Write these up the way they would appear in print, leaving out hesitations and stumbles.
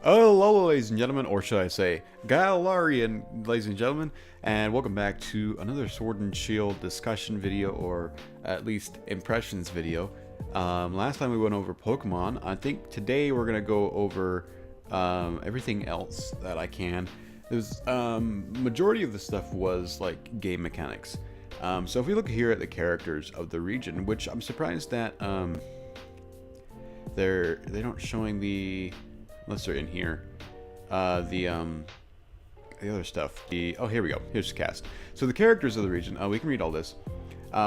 Hello, ladies and gentlemen, or should I say, Galarian, ladies and gentlemen, and welcome back to another Sword and Shield discussion video, or at least impressions video. Last time we went over Pokemon. I think today we're gonna go over everything else that I can. There's majority of the stuff was like game mechanics. So if we look here at the characters of the region, which I'm surprised that they don't showing the. Unless they're in here, the other stuff. Oh, here we go. Here's the cast. So the characters of the region. We can read all this.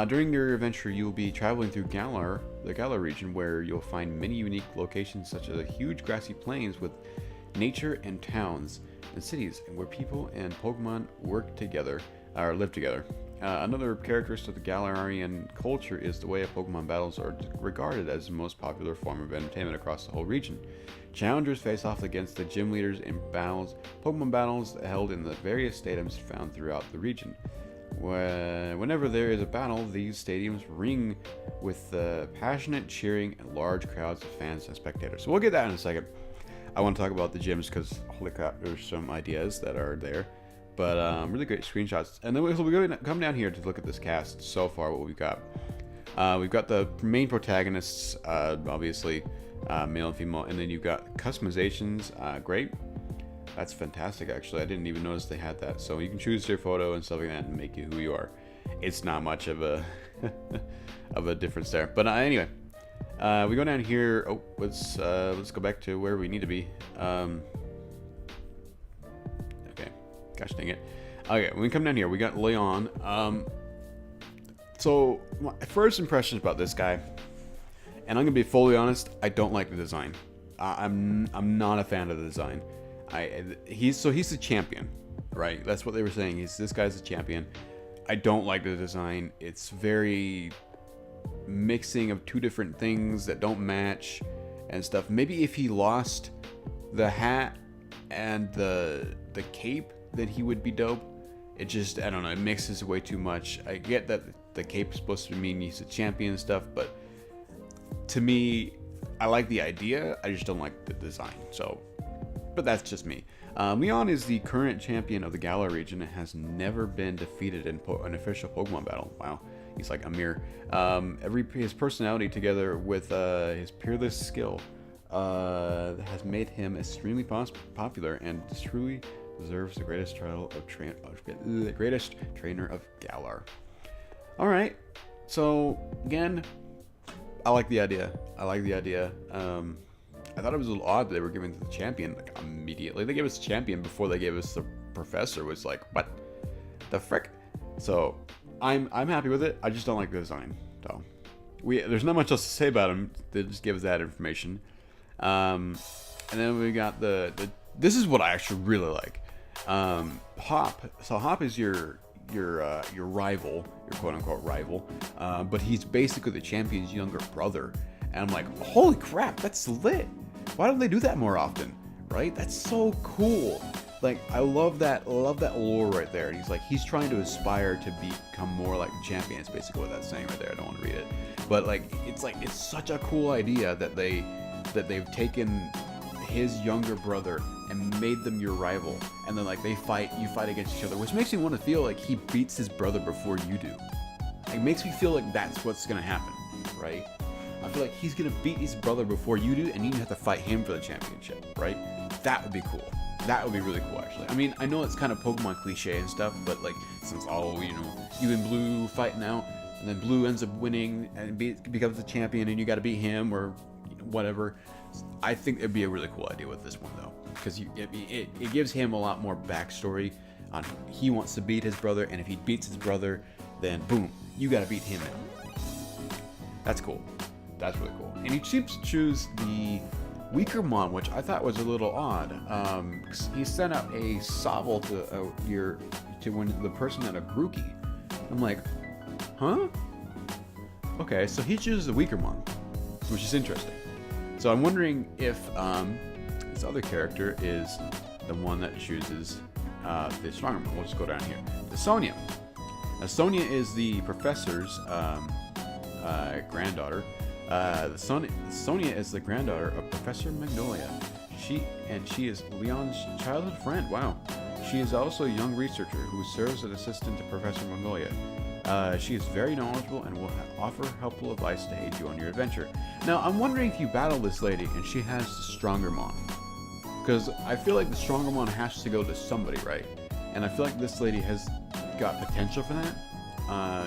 During your adventure, you will be traveling through Galar, the Galar region, where you'll find many unique locations, such as huge grassy plains with nature and towns and cities, where people and Pokemon work together or live together. Another characteristic of the Galarian culture is the way Pokemon battles are regarded as the most popular form of entertainment across the whole region. Challengers face off against the gym leaders in Pokemon battles held in the various stadiums found throughout the region. Whenever there is a battle, these stadiums ring with passionate cheering and large crowds of fans and spectators. So we'll get that in a second. I want to talk about the gyms because, holy crap, there's some ideas that are there. But really great screenshots. And then we'll come down here to look at this cast so far, what we've got. We've got the main protagonists, obviously, male and female. And then you've got customizations. Great. That's fantastic, actually. I didn't even notice they had that. So you can choose your photo and stuff like that and make you who you are. It's not much of a of a difference there. But anyway, we go down here. Oh, let's go back to where we need to be. Gosh dang it. Okay, when we come down here, we got Leon. So, my first impressions about this guy, and I'm gonna be fully honest, I don't like the design. I'm not a fan of the design. He's the champion, right? That's what they were saying. This guy's a champion. I don't like the design. It's very mixing of two different things that don't match and stuff. Maybe if he lost the hat and the cape, then he would be dope. It just, I don't know, it mixes way too much. I get that the cape is supposed to mean he's a champion and stuff, but to me, I like the idea, I just don't like the design. So, but that's just me. Leon is the current champion of the Galar region and has never been defeated in an official Pokemon battle. Wow, he's like a mirror. His personality together with his peerless skill has made him extremely popular and truly deserves the greatest trainer of Galar. All right, so again, I like the idea. I thought it was a little odd that they were giving to the champion like immediately. They gave us the champion before they gave us the professor. Was like, what the frick? So I'm happy with it. I just don't like the design. So there's not much else to say about him. They just give us that information. And then we got this is what I actually really like. Hop. So Hop is your rival, your quote unquote rival, but he's basically the champion's younger brother. And I'm like, holy crap, that's lit. Why don't they do that more often? Right? That's so cool. Like, I love that lore right there. And he's trying to aspire to become more like the champion. It's basically what that's saying right there. I don't want to read it, but it's such a cool idea that they've taken his younger brother and made them your rival, and then you fight against each other, which makes me want to feel like he beats his brother before you do. It makes me feel like that's what's gonna happen, right? I feel like he's gonna beat his brother before you do, and you have to fight him for the championship, right? That would be cool. That would be really cool, actually. I mean, I know it's kind of Pokemon cliche and stuff, but since you and Blue fighting out, and then Blue ends up winning and becomes the champion, and you got to beat him or whatever. I think it'd be a really cool idea with this one though, because it gives him a lot more backstory on he wants to beat his brother, and if he beats his brother, then boom, you got to beat him. That's cool. That's really cool. And he seems to choose the weaker mon, which I thought was a little odd. He sent out a Sobble to when the person at a Grookey. I'm like, huh? Okay, so he chooses the weaker mon, which is interesting. So I'm wondering if this other character is the one that chooses the stronger one. We'll just go down here. The Sonia. Now, Sonia is the professor's granddaughter. Sonia is the granddaughter of Professor Magnolia. She is Leon's childhood friend. Wow. She is also a young researcher who serves as assistant to Professor Magnolia. She is very knowledgeable and will offer helpful advice to aid you on your adventure. Now, I'm wondering if you battle this lady and she has the Strongermon. Because I feel like the Strongermon has to go to somebody, right? And I feel like this lady has got potential for that.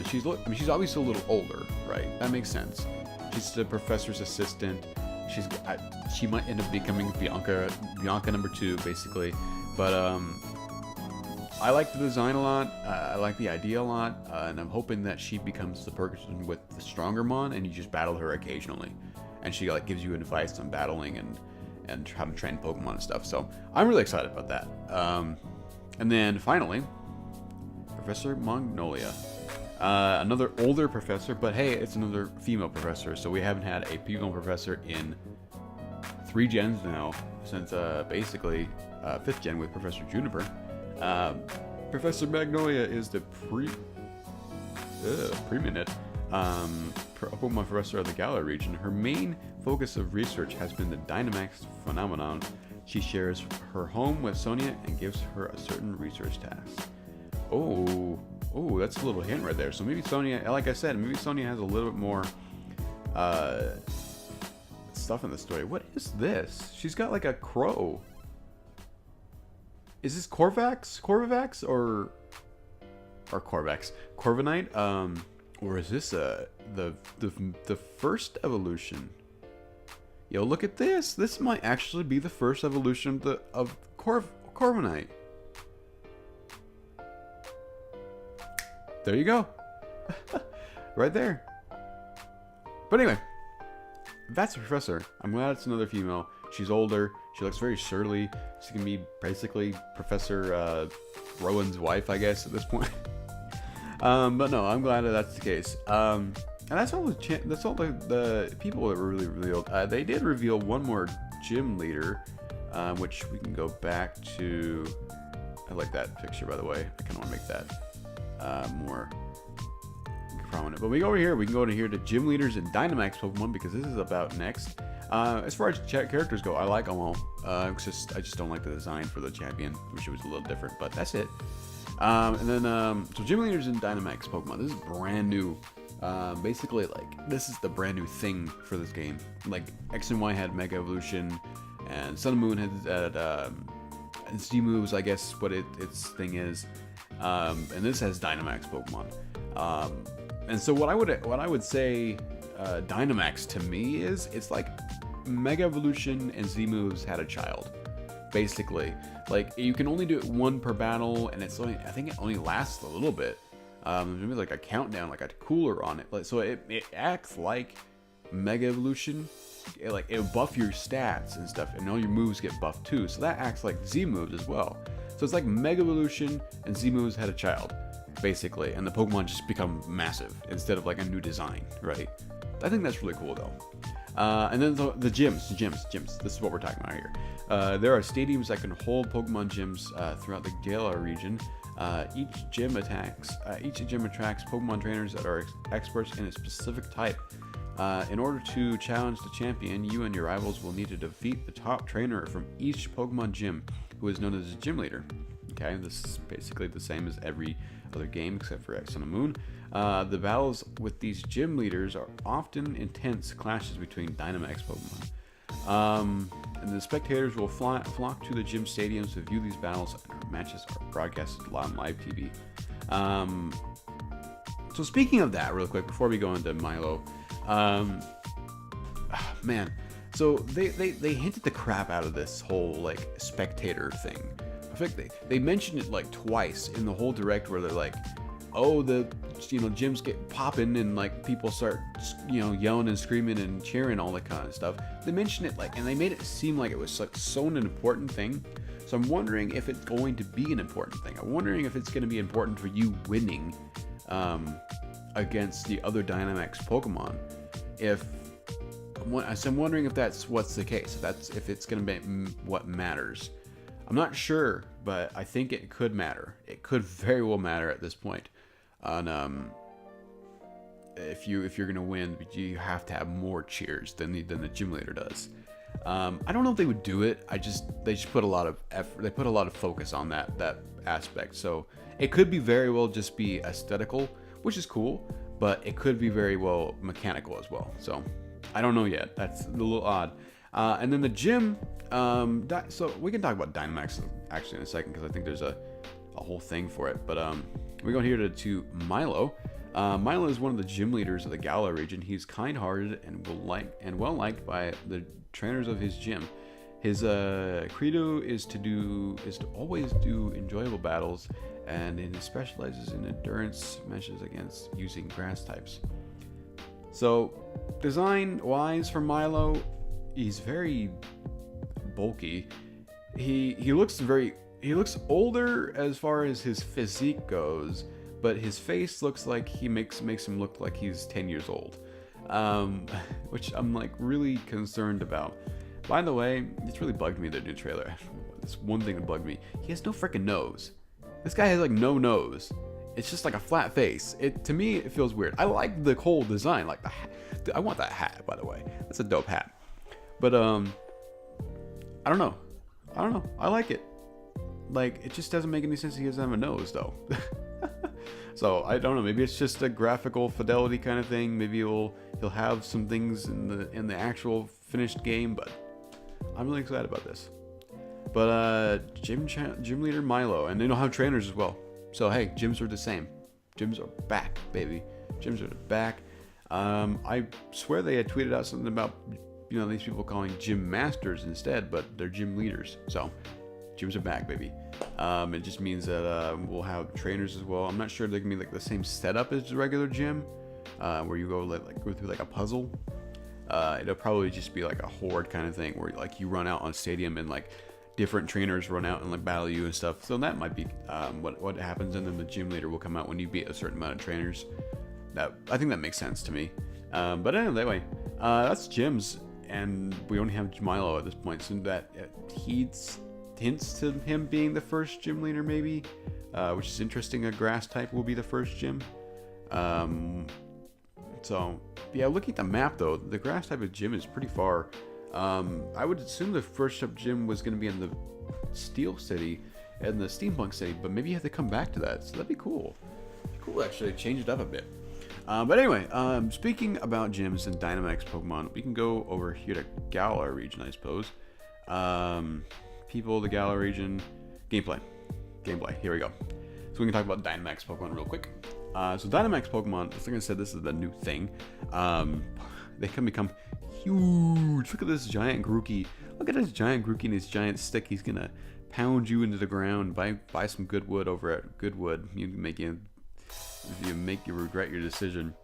She's obviously a little older, right? That makes sense. She's the professor's assistant. She might end up becoming Bianca number 2, basically. But I like the design a lot. I like the idea a lot, and I'm hoping that she becomes the person with the Strongermon, and you just battle her occasionally, and she like gives you advice on battling and how to train Pokemon and stuff. So I'm really excited about that. And then finally, Professor Magnolia, another older professor, but hey, it's another female professor. So we haven't had a female professor in 3 gens now, since basically 5th gen with Professor Juniper. Professor Magnolia is the preeminent Pokemon professor of the Galar region. Her main focus of research has been the Dynamax phenomenon. She shares her home with Sonia and gives her a certain research task. Oh, that's a little hint right there. So maybe Sonia, like I said, maybe Sonia has a little bit more stuff in the story. What is this? She's got like a crow. Is this Corvax or Corvax? Corviknight? Or is this the first evolution? Yo, look at this. This might actually be the first evolution of Corviknight. There you go. Right there. But anyway, that's the professor. I'm glad it's another female. She's older. She looks very surly. She can be basically Professor Rowan's wife, I guess, at this point. But no, I'm glad that that's the case. And that's all the people that were really revealed. They did reveal one more gym leader, which we can go back to. I like that picture, by the way. I kind of want to make that more prominent. But we go over here. We can go to here to gym leaders and Dynamax Pokemon, because this is about next. As far as characters go, I like them all. I just don't like the design for the champion. Wish it was a little different, but that's it. And then, so gym leaders and Dynamax Pokemon. This is brand new. Basically, like, this is the brand new thing for this game. Like, X and Y had Mega Evolution, and Sun and Moon had Z moves, I guess what its thing is. And this has Dynamax Pokemon. And so what I would say Dynamax to me is, it's like Mega Evolution and Z moves had a child, basically. Like, you can only do it 1 per battle, and it's only, I think it only lasts a little bit. Maybe like a countdown, like a cooler on it. Like, so it acts like Mega Evolution. It'll buff your stats and stuff, and all your moves get buffed too. So that acts like Z moves as well. So it's like Mega Evolution and Z moves had a child, basically, and the Pokemon just become massive instead of like a new design, right? I think that's really cool though. And then the gyms. This is what we're talking about here. There are stadiums that can hold Pokemon gyms throughout the Galar region. Each gym attracts Pokemon trainers that are experts in a specific type. In order to challenge the champion, you and your rivals will need to defeat the top trainer from each Pokemon gym, who is known as a gym leader. Okay, this is basically the same as every other game except for X and the Moon. The battles with these gym leaders are often intense clashes between Dynamax Pokemon. And the spectators will flock to the gym stadiums to view these battles, and our matches are broadcasted on live TV. So speaking of that, real quick, before we go into Milo, man, so they hinted the crap out of this whole like spectator thing. I think they mentioned it like twice in the whole direct, where they're like, oh, the gyms get popping and like people start yelling and screaming and cheering, all that kind of stuff. They mentioned it like, and they made it seem like it was like so an important thing. So I'm wondering if it's going to be an important thing. I'm wondering if it's going to be important for you winning against the other Dynamax Pokemon. I'm wondering if that's what's the case. If it's going to be what matters. I'm not sure, but I think it could matter. It could very well matter at this point. On if you're gonna win, you have to have more cheers than the gym leader does. I don't know if they would do it. They just put a lot of effort. They put a lot of focus on that aspect. So it could be very well just be aesthetical, which is cool, but it could be very well mechanical as well. So I don't know yet. That's a little odd. And then the gym. So we can talk about Dynamax actually in a second because I think there's a whole thing for it. But we go here to Milo. Milo is one of the gym leaders of the Galar region. He's kind-hearted and well liked by the trainers of his gym. His credo is to always do enjoyable battles, and he specializes in endurance matches against using grass types. So, design-wise for Milo, he's very bulky. He looks older as far as his physique goes, but his face looks like he makes him look like he's 10 years old, which I'm like really concerned about. By the way, it's really bugged me, the new trailer. This one thing that bugged me. He has no freaking nose. This guy has like no nose. It's just like a flat face. To me, it feels weird. I like the whole design, like the hat. I want that hat, by the way. That's a dope hat. But I don't know. I like it. Like, it just doesn't make any sense he doesn't have a nose, though. So I don't know. Maybe it's just a graphical fidelity kind of thing. Maybe he'll have some things in the actual finished game, but I'm really excited about this. But gym leader Milo, and they don't have trainers as well. So hey, gyms are the same. Gyms are back, baby. Gyms are back. I swear they had tweeted out something about these people calling gym masters instead, but they're gym leaders. So gyms are back, baby. It just means that we'll have trainers as well. I'm not sure if they're gonna be like the same setup as the regular gym, where you go go through like a puzzle. It'll probably just be like a horde kind of thing, where like you run out on stadium and like different trainers run out and like battle you and stuff. So that might be what happens, and then the gym leader will come out when you beat a certain amount of trainers. I think that makes sense to me. But anyway, that's gyms, and we only have Milo at this point, so that hints to him being the first gym leader, maybe, which is interesting. A grass type will be the first gym. So yeah, looking at the map though, the grass type of gym is pretty far. I would assume the first up gym was going to be in the Steel City and the Steampunk City, but maybe you have to come back to that, so that'd be cool. Cool, actually, change it up a bit. But anyway, speaking about gyms and Dynamax Pokemon, we can go over here to Galar region, I suppose. People, the Galar region, gameplay, here we go. So we can talk about Dynamax Pokemon real quick. So Dynamax Pokemon, like I said, this is the new thing. They can become huge. Look at this giant Grookey. Look at this giant Grookey and his giant stick. He's gonna pound you into the ground. Buy some Goodwood over at Goodwood. You make you regret your decision.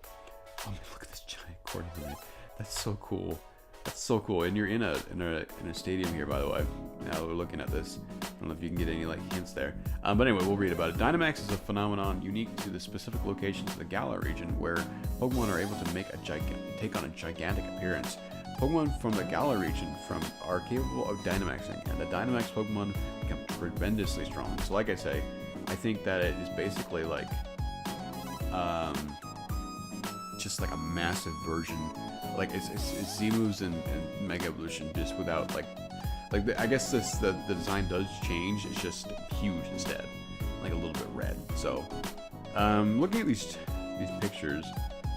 Oh man, look at this giant Corviknight. That's so cool. That's so cool. And you're in a stadium here, by the way. Now we're looking at this. I don't know if you can get any like hints there. But anyway, we'll read about it. Dynamax is a phenomenon unique to the specific locations of the Galar region, where Pokemon are able to take on a gigantic appearance. Pokemon from the Galar region are capable of Dynamaxing, and the Dynamax Pokemon become tremendously strong. So like I say, I think that it is basically like just like a massive version, like it's Z moves and Mega Evolution, just without I guess the design does change. It's just huge instead, like a little bit red. So looking at these pictures,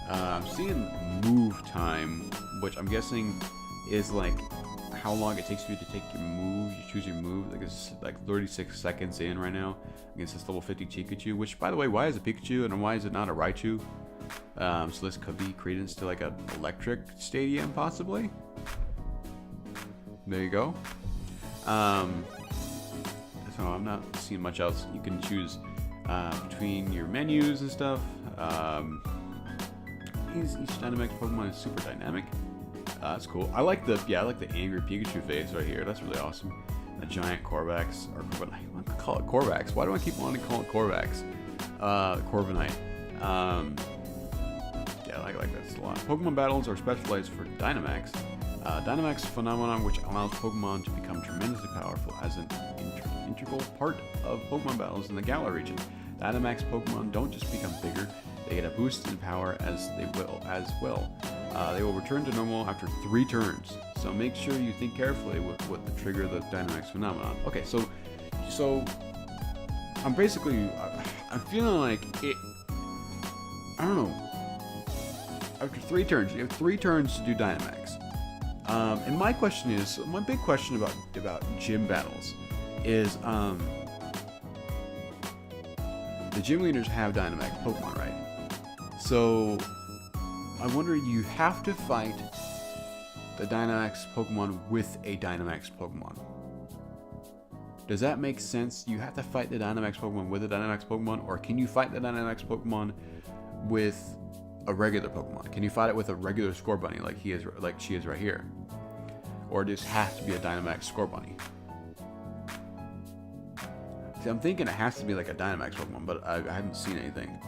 I'm seeing move time, which I'm guessing is like how long it takes you to take your move. You choose your move. Like it's like 36 seconds in right now against this level 50 Pikachu. Which, by the way, why is it Pikachu and why is it not a Raichu? So this could be credence to like an electric stadium, possibly. There you go. So I'm not seeing much else. You can choose between your menus and stuff. Each Dynamax Pokemon is super dynamic. That's cool. I like the angry Pikachu face right here. That's really awesome. The giant Corvax, or I want to call it Corvax. Why do I keep wanting to call it Corvax? Corviknight. Yeah, I like that a lot. Pokemon battles are specialized for Dynamax. Dynamax phenomenon, which allows Pokemon to become tremendously powerful as an integral part of Pokemon battles in the Galar region. Dynamax Pokemon don't just become bigger, they get a boost in power as well. They will return to normal after 3 turns. So make sure you think carefully with what the trigger the Dynamax phenomenon. Okay, so I'm basically I'm feeling like it. I don't know. After 3 turns, you have 3 turns to do Dynamax. And my big question about gym battles is the gym leaders have Dynamax Pokemon, right? So I wonder, you have to fight the Dynamax Pokemon with a Dynamax Pokemon. Does that make sense? You have to fight the Dynamax Pokemon with a Dynamax Pokemon, or can you fight the Dynamax Pokemon with a regular Pokemon? Can you fight it with a regular Scorbunny like she is right here? Or does it have to be a Dynamax Scorbunny? See, I'm thinking it has to be like a Dynamax Pokemon, but I haven't seen anything.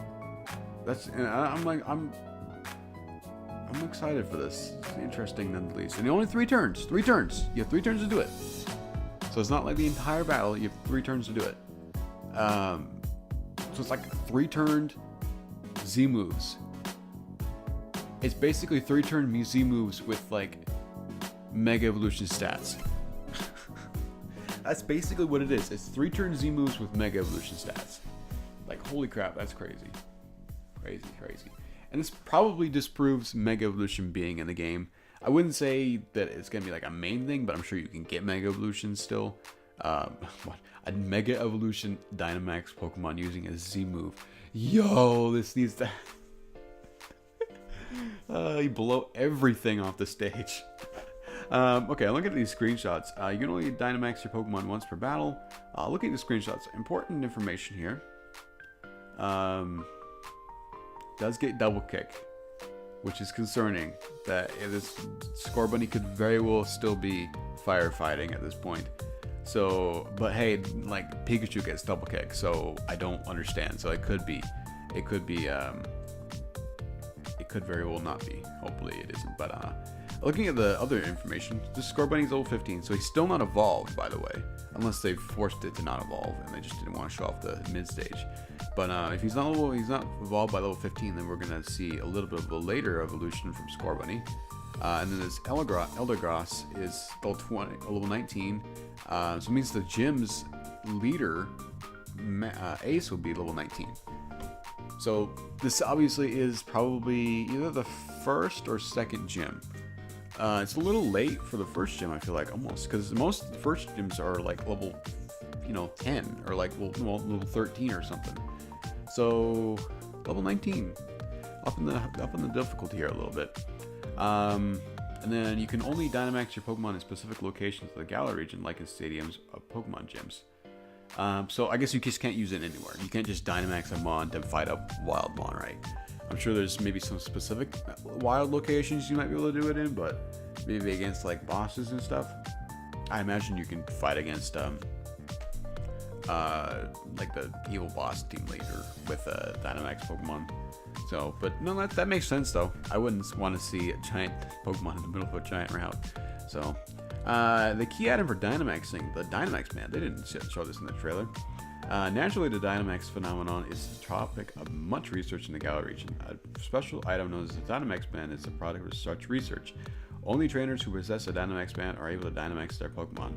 I'm excited for this. It's interesting nonetheless. And only 3 turns. 3 turns. You have 3 turns to do it. So it's not like the entire battle. You have 3 turns to do it. So it's like 3-turned Z moves. It's basically 3-turn Z moves with like Mega Evolution stats. That's basically what it is. It's 3-turn Z moves with Mega Evolution stats. Like, holy crap, that's crazy. Crazy. And this probably disproves Mega Evolution being in the game. I wouldn't say that it's going to be like a main thing, but I'm sure you can get Mega Evolution still. A Mega Evolution Dynamax Pokemon using a Z move. Yo, this needs to... you blow everything off the stage. Okay, look at these screenshots. You can only Dynamax your Pokemon once per battle. Looking at the screenshots, important information here. Does get double kick, which is concerning. That this Scorbunny could very well still be firefighting at this point. So, but hey, like Pikachu gets double kick, so I don't understand. So it could very well not be. Hopefully it isn't. But looking at the other information, this Scorbunny's level 15, so he's still not evolved, by the way, unless they forced it to not evolve and they just didn't want to show off the mid stage. But if he's not evolved by level 15, then we're gonna see a little bit of a later evolution from Scorbunny. And then this Eldergrass is level 19, so it means the gym's leader, Ace, will be level 19. So this obviously is probably either the first or second gym. It's a little late for the first gym, I feel like, almost, because most first gyms are like level, 10 or like level 13 or something. So level 19, up in the difficulty here a little bit. And then you can only Dynamax your Pokemon in specific locations of the Galar region, like in stadiums of Pokemon gyms. So I guess you just can't use it anywhere. You can't just Dynamax a Mon to fight a wild Mon, right? I'm sure there's maybe some specific wild locations you might be able to do it in, but maybe against like bosses and stuff. I imagine you can fight against like the evil boss team leader with a Dynamax Pokemon. So, but no, that makes sense though. I wouldn't want to see a giant Pokemon in the middle of a giant route. So, the key item for Dynamaxing, the Dynamax Man, they didn't show this in the trailer. Naturally, the Dynamax phenomenon is the topic of much research in the Galar region. A special item known as the Dynamax Band is a product of such research. Only trainers who possess a Dynamax Band are able to Dynamax their Pokemon.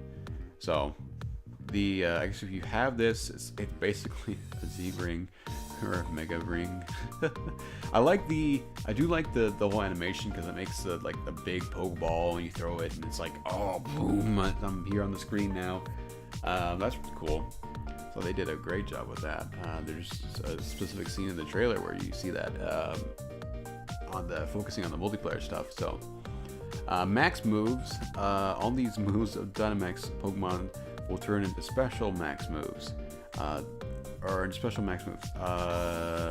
So, I guess if you have this, it's basically a Z ring or a Mega ring. I do like the whole animation because it makes the big Pokeball and you throw it and it's like, oh, boom! I'm here on the screen now. That's cool. So they did a great job with that. There's a specific scene in the trailer where you see that focusing on the multiplayer stuff. So max moves. All these moves of Dynamax Pokemon will turn into special max moves. Or special max moves.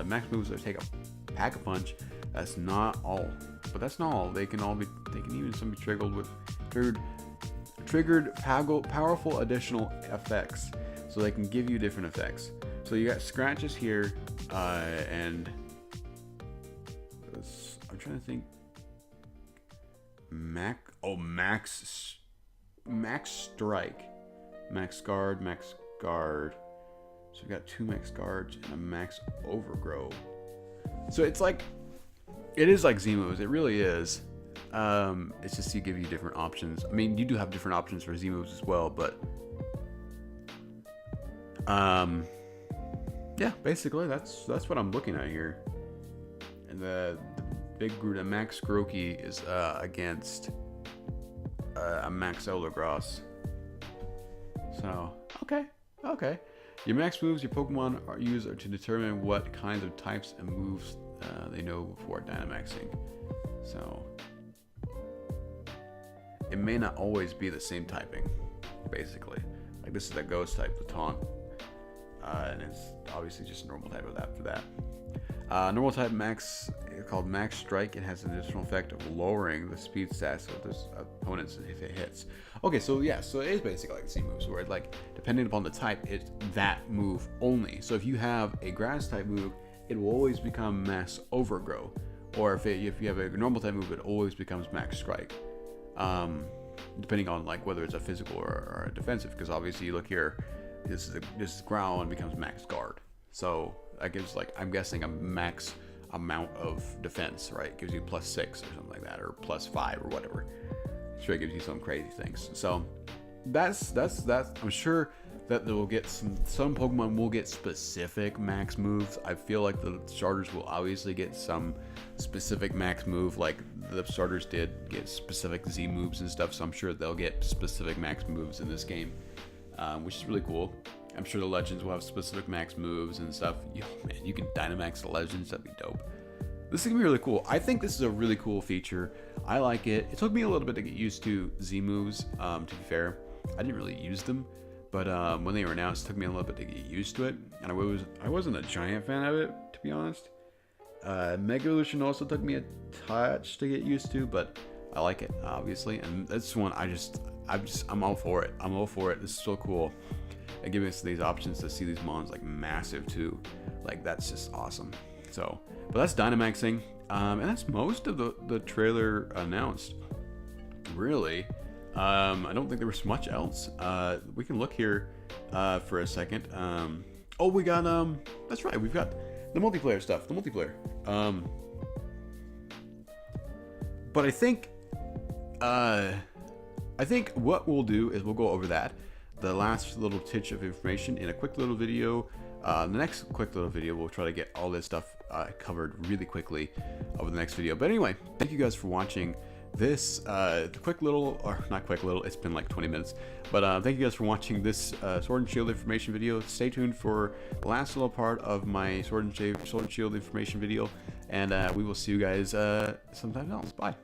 Max moves that take a Pack-a-Punch. That's not all. But that's not all. They can even some be triggered powerful additional effects. So they can give you different effects. So you got scratches here, and I'm trying to think. Max Strike, Max Guard. So we got 2 Max Guards and a Max Overgrow. So it is like Z moves. It really is. It's just to give you different options. I mean, you do have different options for Z moves as well, but yeah, basically that's what I'm looking at here. And the big Max Grookey is against a Max Eldergross. So okay. Your max moves your Pokemon are used to determine what kinds of types and moves they know before Dynamaxing. So it may not always be the same typing, basically. Like this is the Ghost type, the Taunt, and it's obviously just a normal type of that for that. Normal type Max, called Max Strike, it has an additional effect of lowering the speed stats of those opponents if it hits. Okay, so yeah, so it is basically like Z moves, where like depending upon the type, it's that move only. So if you have a Grass type move, it will always become Max Overgrow, or if you have a normal type move, it always becomes Max Strike. Depending on like whether it's a physical or a defensive, because obviously you look here, this is Growl and becomes Max Guard. So that gives, like, I'm guessing a max amount of defense, right? It gives you +6 or something like that, or +5 or whatever. Sure, it gives you some crazy things. So that's I'm sure that they will get some Pokemon will get specific max moves. I feel like the starters will obviously get some specific max move, like the starters did get specific Z moves and stuff. So I'm sure they'll get specific max moves in this game, which is really cool. I'm sure the Legends will have specific max moves and stuff. Yo, man, you can Dynamax the Legends. That'd be dope. This is gonna be really cool. I think this is a really cool feature. I like it. It took me a little bit to get used to Z moves. To be fair, I didn't really use them, but when they were announced, it took me a little bit to get used to it. And I wasn't a giant fan of it, to be honest. Mega Evolution also took me a touch to get used to, but I like it, obviously. And this one, I'm all for it. I'm all for it. This is so cool. And giving us these options to see these mons like massive too, like that's just awesome. So, but that's Dynamaxing, and that's most of the trailer announced. Really, I don't think there was much else. We can look here for a second. Oh, we got that's right, we've got the multiplayer stuff. The multiplayer. But I think what we'll do is we'll go over that. The last little titch of information in a quick little video. The next quick little video, we'll try to get all this stuff covered really quickly over the next video. But anyway, thank you guys for watching this quick little, or not quick little, it's been like 20 minutes. But thank you guys for watching this Sword and Shield information video. Stay tuned for the last little part of my Sword and Shield information video. And we will see you guys sometime else. Bye.